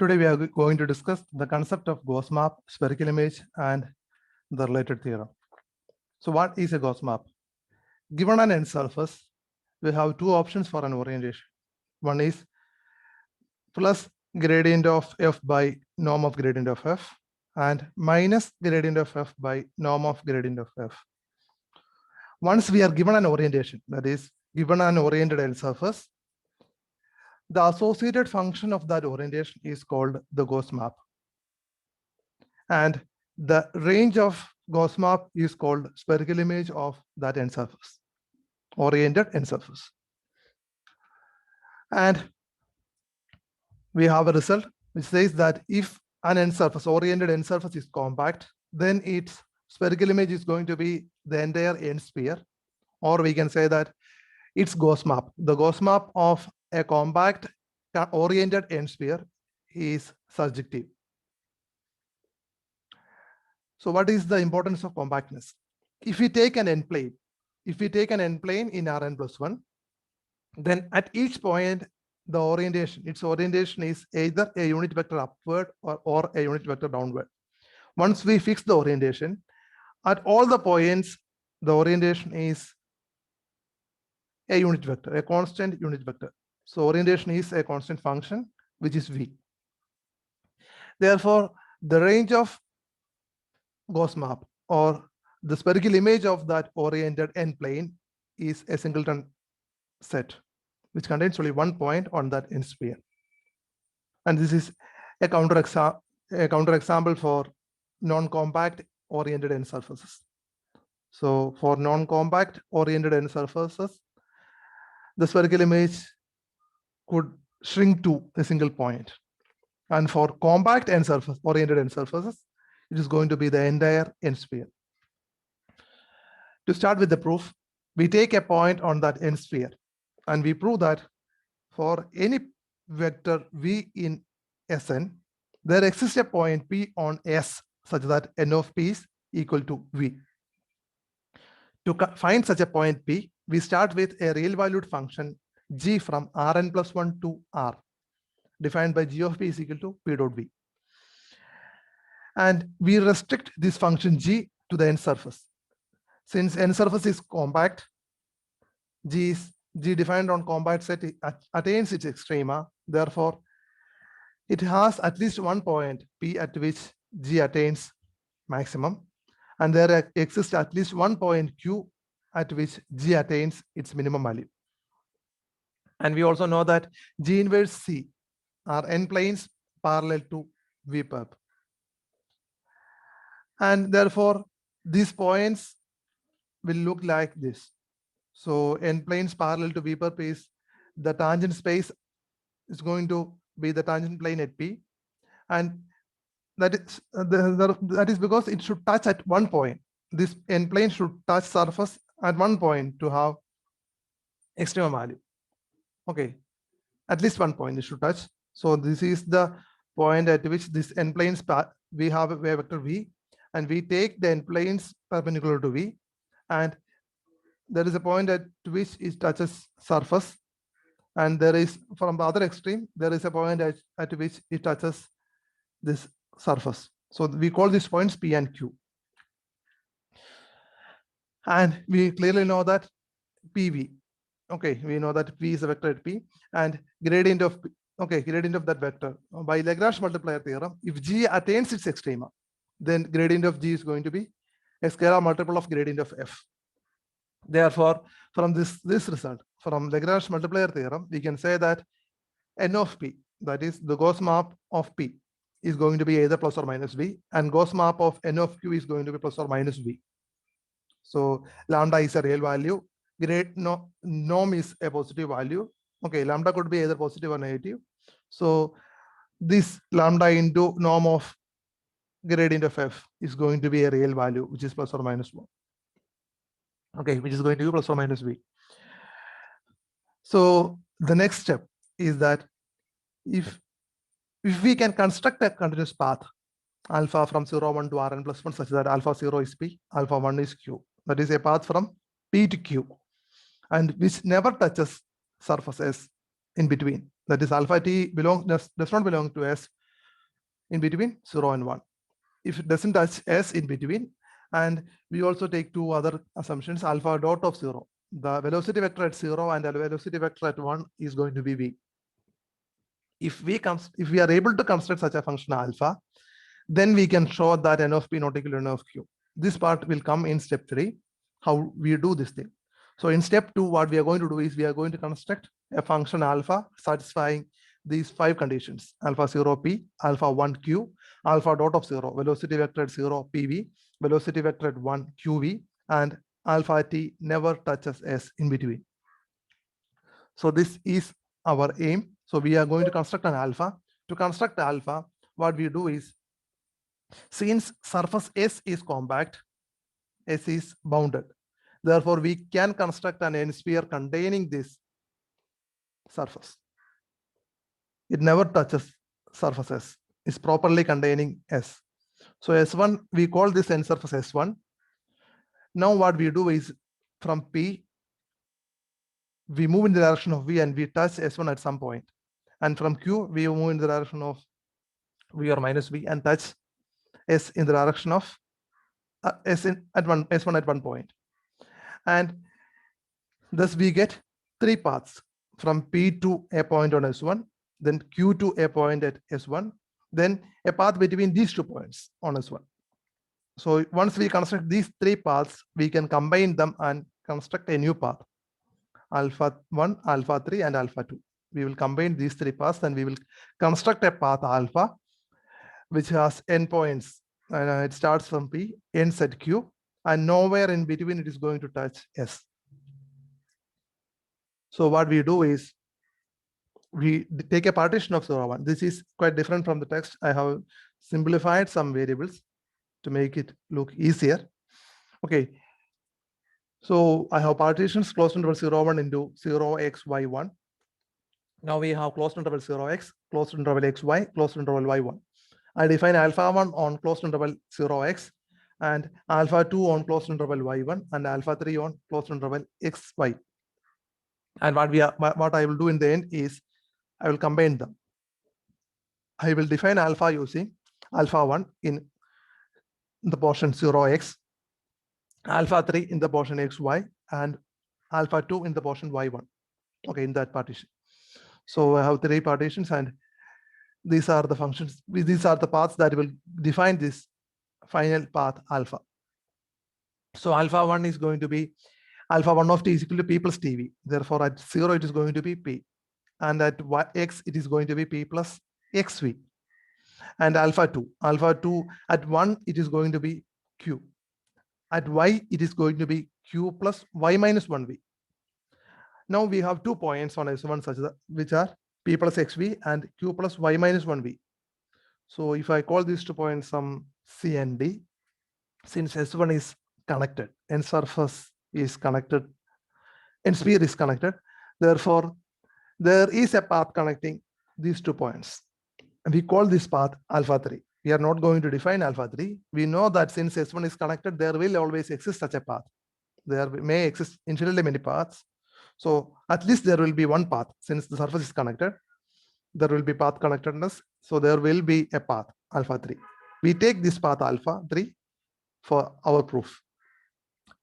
Today we are going to discuss the concept of Gauss map, spherical image, and the related theorem. So what is a Gauss map? Given an end surface, we have two options for an orientation. One is plus gradient of f by norm of gradient of f, and minus gradient of f by norm of gradient of f. Once we are given an orientation, that is given an oriented end surface, the associated function of that orientation is called the Gauss map. And the range of Gauss map is called spherical image of that end surface, oriented end surface. And we have a result which says that if an end surface, oriented end surface is compact, then its spherical image is going to be the entire end sphere, or we can say that it's Gauss map. The Gauss map of a compact oriented end sphere is surjective. So what is the importance of compactness? If we take an end plane, in Rn plus 1, then at each point, its orientation is either a unit vector upward or a unit vector downward. Once we fix the orientation, at all the points, the orientation is a unit vector, a constant unit vector. So orientation is a constant function, which is V. Therefore, the range of Gauss map or the spherical image of that oriented end plane is a singleton set, which contains only one point on that end sphere. And this is a counter example for non-compact oriented end surfaces. So for non-compact oriented end surfaces, the spherical image could shrink to a single point. And for compact end surface, oriented end surfaces, it is going to be the entire end sphere. To start with the proof, we take a point on that end sphere, and we prove that for any vector v in Sn, there exists a point P on S such that n of P is equal to V. To find such a point P, we start with a real valued function g from Rn plus 1 to R, defined by g of P is equal to P dot V. And we restrict this function g to the end surface. Since end surface is compact, g defined on compact set attains its extrema. Therefore, it has at least one point P at which g attains maximum, and there exists at least one point Q at which g attains its minimum value. And we also know that G inverse C are n planes parallel to V perp. And therefore, these points will look like this. So n planes parallel to V perp is the tangent space is going to be the tangent plane at P. And that is because it should touch at one point. This n plane should touch surface at one point to have extrema value. Okay, at least one point it should touch. So this is the point at which this n planes we have a wave vector V, and we take the n planes perpendicular to V, and there is a point at which it touches surface, and there is, from the other extreme, there is a point at which it touches this surface. So we call these points P and Q. And we clearly know that PV. Okay, we know that P is a vector at P, and gradient of that vector by Lagrange multiplier theorem. If G attains its extrema, then gradient of G is going to be a scalar multiple of gradient of F. Therefore, from this result, from Lagrange multiplier theorem, we can say that n of P, that is the Gauss map of P, is going to be either plus or minus V, and Gauss map of n of Q is going to be plus or minus V. So lambda is a real value. Norm is a positive value. Okay, lambda could be either positive or negative. So this lambda into norm of gradient of F is going to be a real value, which is plus or minus 1. Okay, which is going to be plus or minus V. So the next step is that if we can construct a continuous path alpha from 0, 1 to Rn plus 1 such that alpha 0 is P, alpha 1 is Q. That is a path from P to Q, and which never touches surface S in between. That is alpha T does not belong to S in between 0 and 1. If it doesn't touch S in between, and we also take two other assumptions, alpha dot of 0. The velocity vector at 0 and the velocity vector at 1 is going to be V. If we are able to construct such a function alpha, then we can show that n of p not equal to n of q. This part will come in step 3, how we do this thing. So in step 2, what we are going to do is we are going to construct a function alpha satisfying these 5 conditions: alpha 0 p, alpha 1 q, alpha dot of 0, velocity vector at 0 pv, velocity vector at 1 qv, and alpha t never touches s in between. So this is our aim. So we are going to construct an alpha. To construct alpha, what we do is, since surface S is compact, S is bounded. Therefore, we can construct an n-sphere containing this surface. It never touches surface S. It's properly containing S. So S1, we call this n surface S1. Now what we do is, from P, we move in the direction of V and we touch S1 at some point. And from Q, we move in the direction of V or minus V and touch S in the direction of S1 at one point. And thus we get 3 paths from P to a point on S1, then Q to a point at S1, then a path between these 2 points on S1. So once we construct these 3 paths, we can combine them and construct a new path: alpha 1, alpha 3, and alpha 2. We will combine these 3 paths and we will construct a path alpha, which has n points. It starts from P, ends at Q, and nowhere in between it is going to touch S. So what we do is, we take a partition of 0, 1. This is quite different from the text. I have simplified some variables to make it look easier. Okay. So I have partitions closed interval 0, 1 into 0x, y1. Now we have closed interval 0x, closed interval xy, closed interval y1. I define alpha 1 on closed interval 0x, and alpha 2 on closed interval y1, and alpha 3 on closed interval xy. And what I will do in the end is, I will combine them. I will define alpha using alpha 1 in the portion 0x, alpha 3 in the portion xy, and alpha 2 in the portion y1. Okay, in that partition. So I have 3 partitions, and these are the functions. These are the paths that will define this final path alpha. So alpha 1 is going to be alpha 1 of t is equal to p plus tv. Therefore, at 0 it is going to be p, and at x it is going to be p plus xv. And alpha 2 at 1 it is going to be q. At y it is going to be q plus y minus 1v. Now we have 2 points on S1 such that, which are p plus xv and q plus y minus 1v. So if I call these 2 points some C and D, since S1 is connected, n surface is connected, n sphere is connected, therefore there is a path connecting these 2 points. And we call this path alpha 3. We are not going to define alpha 3. We know that since S1 is connected, there will always exist such a path. There may exist infinitely many paths. So at least there will be one path. Since the surface is connected, there will be path connectedness. So there will be a path alpha 3. We take this path alpha 3 for our proof.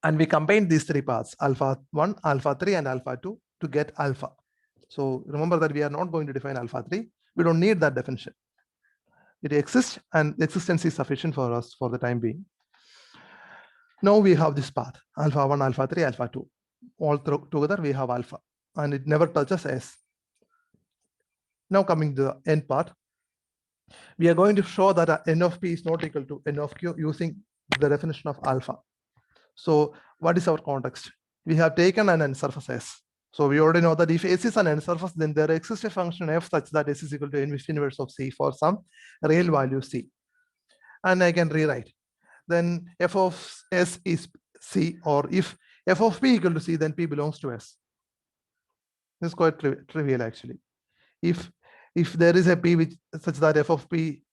And we combine these 3 paths, alpha 1, alpha 3, and alpha 2, to get alpha. So remember that we are not going to define alpha 3. We don't need that definition. It exists, and the existence is sufficient for us for the time being. Now we have this path, alpha 1, alpha 3, alpha 2. All together we have alpha, and it never touches S. Now coming to the end part, we are going to show that n of p is not equal to n of q using the definition of alpha. So what is our context? We have taken an n surface S. So we already know that if S is an n surface, then there exists a function f such that S is equal to n inverse of C for some real value C. And I can rewrite. Then f of S is C, or if f of p equal to C, then p belongs to S. This is quite trivial actually. If there is a p which such that f of p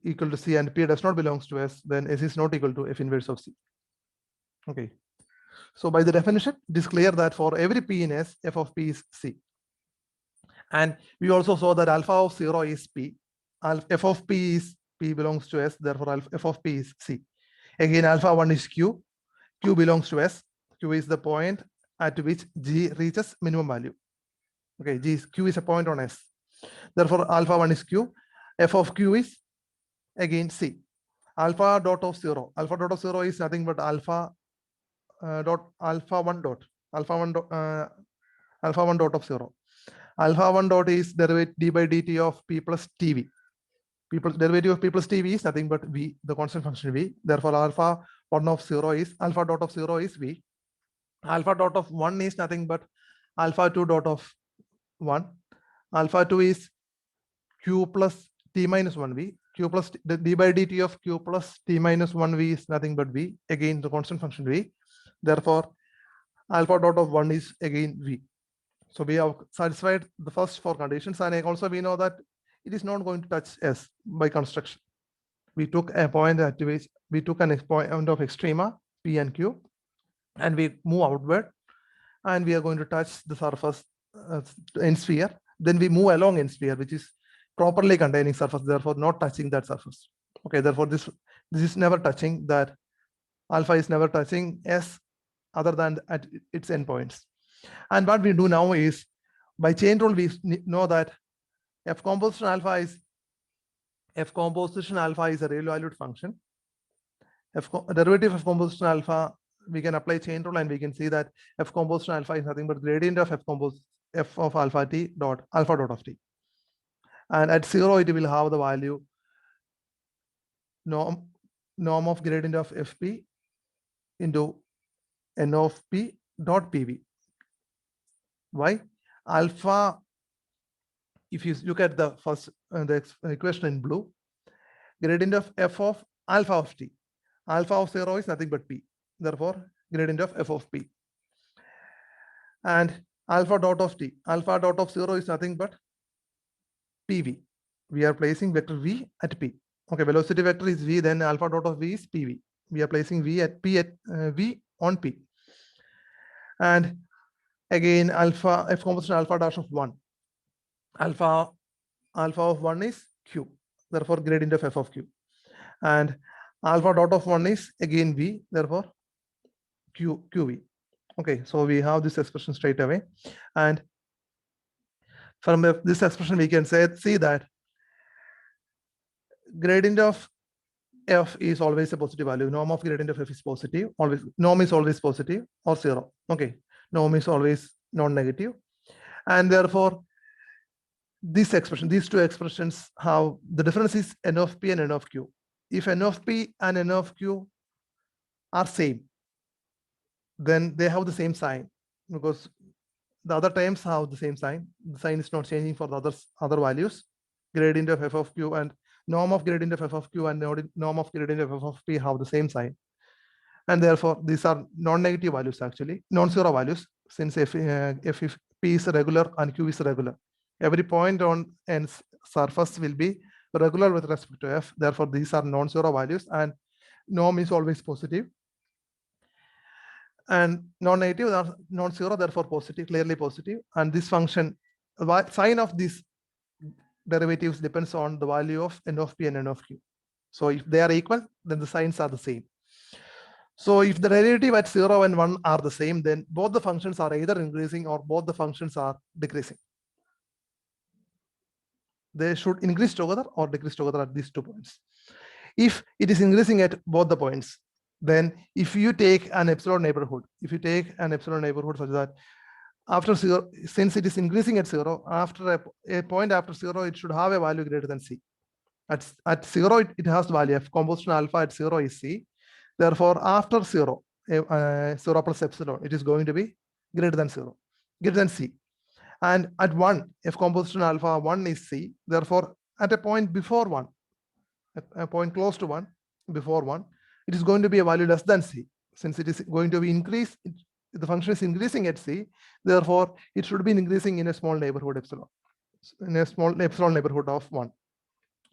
equal to C and p does not belongs to S, then S is not equal to f inverse of C. Okay. So by the definition, it is clear that for every p in S, f of p is C. And we also saw that alpha of 0 is p, f of p is P belongs to S, therefore alpha, f of P is C. Again, alpha 1 is Q. Q belongs to S. Q is the point at which G reaches minimum value. Okay, Q is a point on S. Therefore, alpha 1 is Q. F of Q is again C. Alpha dot of 0. Alpha dot of 0 is nothing but alpha dot alpha 1 dot. Alpha 1 dot alpha 1 dot of 0. Alpha 1 dot is derivative d by dt of P plus TV. Derivative of P plus TV is nothing but V, the constant function V. Therefore, alpha 1 of 0 is alpha dot of 0 is V. Alpha dot of 1 is nothing but alpha 2 dot of 1. Alpha 2 is Q plus T minus 1V. Q plus d by dt of Q plus T minus 1V is nothing but V. Again, the constant function V. Therefore, alpha dot of 1 is again V. So we have satisfied the first 4 conditions, and also we know that it is not going to touch S by construction. We took a point at which we took an point of extrema P and Q, and we move outward, and we are going to touch the surface in sphere. Then we move along in sphere, which is properly containing surface, therefore not touching that surface. Okay, therefore this is never touching that. Alpha is never touching S other than at its endpoints. And what we do now is, by chain rule, we know that F composition alpha is a real valued function. Derivative of composition alpha, we can apply chain rule, and we can see that F composition alpha is nothing but gradient of F of alpha t dot alpha dot of t. And at 0, it will have the value norm of gradient of Fp into n of P dot Pv. Why? Alpha, if you look at the first the equation in blue, gradient of F of alpha of t. Alpha of 0 is nothing but P. Therefore, gradient of F of P. And alpha dot of t. Alpha dot of 0 is nothing but PV. We are placing vector V at P. Okay, velocity vector is V, then alpha dot of V is PV. We are placing V at P at V on P. And again, alpha F composition alpha dash of 1. Alpha of 1 is Q. Therefore, gradient of F of Q. And alpha dot of 1 is again V. Therefore, QV. Okay, so we have this expression straight away. And from this expression, we can see that gradient of F is always a positive value. Norm of gradient of F is positive. Always norm is always positive or 0. Okay, norm is always non-negative, and therefore this expression, these two expressions have the difference is n of P and n of Q. If n of P and n of Q are same, then they have the same sign, because the other terms have the same sign. The sign is not changing for the other values. Gradient of F of Q and norm of gradient of F of Q and norm of gradient of F of P have the same sign. And therefore, these are non-negative values, actually, non-zero values, since if P is regular and Q is regular. Every point on n surface will be regular with respect to F. Therefore, these are non-zero values, and norm is always positive. And non-negative are non-zero, therefore positive, clearly positive. And this function, the sign of these derivatives depends on the value of n of P and n of Q. So if they are equal, then the signs are the same. So if the derivative at 0 and 1 are the same, then both the functions are either increasing or both the functions are decreasing. They should increase together or decrease together at these 2 points. If it is increasing at both the points, then if you take an epsilon neighborhood, such that after 0, since it is increasing at 0, after a point after 0, it should have a value greater than C. At 0, it has the value F composition alpha at 0 is C. Therefore, after 0, 0 plus epsilon, it is going to be greater than 0, greater than C. And at 1, F composition alpha 1 is C. Therefore, at a point before 1, at a point close to 1, before 1, it is going to be a value less than C. Since it is going to be increased, the function is increasing at C. Therefore, it should be increasing in a small neighborhood epsilon, in a small epsilon neighborhood of 1.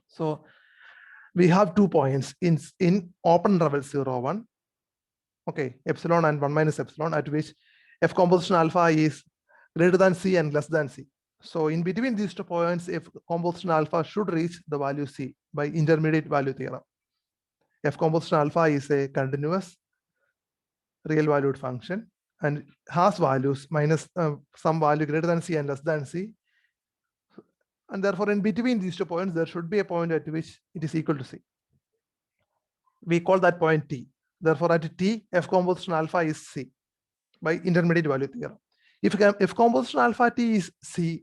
So we have 2 points in open interval 0, 1. Okay, epsilon and 1 minus epsilon, at which F composition alpha is greater than C and less than C. So in between these 2 points, F composition alpha should reach the value C by intermediate value theorem. F composition alpha is a continuous real valued function and has values minus some value greater than C and less than C. And therefore, in between these 2 points, there should be a point at which it is equal to C. We call that point T. Therefore, at T, F composition alpha is C by intermediate value theorem. If composition alpha T is C,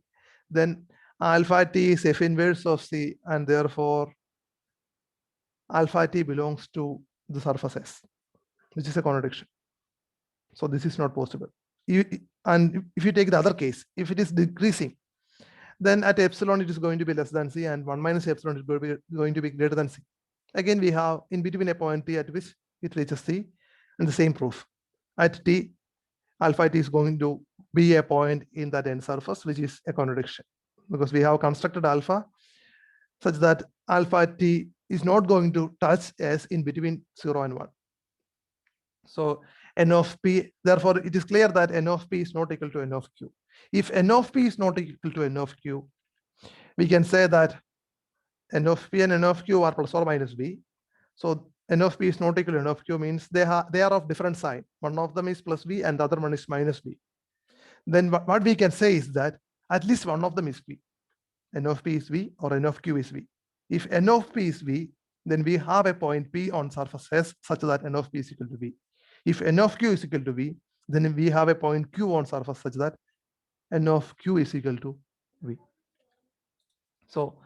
then alpha T is F inverse of C, and therefore alpha T belongs to the surface S, which is a contradiction. So this is not possible. And if you take the other case, if it is decreasing, then at epsilon it is going to be less than C, and 1 minus epsilon is going to be greater than C. Again, we have in between a point T at which it reaches C, and the same proof. At T, alpha T is going to be a point in that end surface, which is a contradiction, because we have constructed alpha such that alpha T is not going to touch S in between 0 and 1. So N of P, therefore, it is clear that N of P is not equal to N of Q. If N of P is not equal to N of Q, we can say that N of P and N of Q are plus or minus B. So N of P is not equal to N of Q means they are of different sign. One of them is plus B and the other one is minus B. Then what we can say is that at least one of them is B. N of P is V or N of Q is V. If N of P is V, then we have a point P on surface S such that N of P is equal to V. If N of Q is equal to V, then we have a point Q on surface such that N of Q is equal to V. So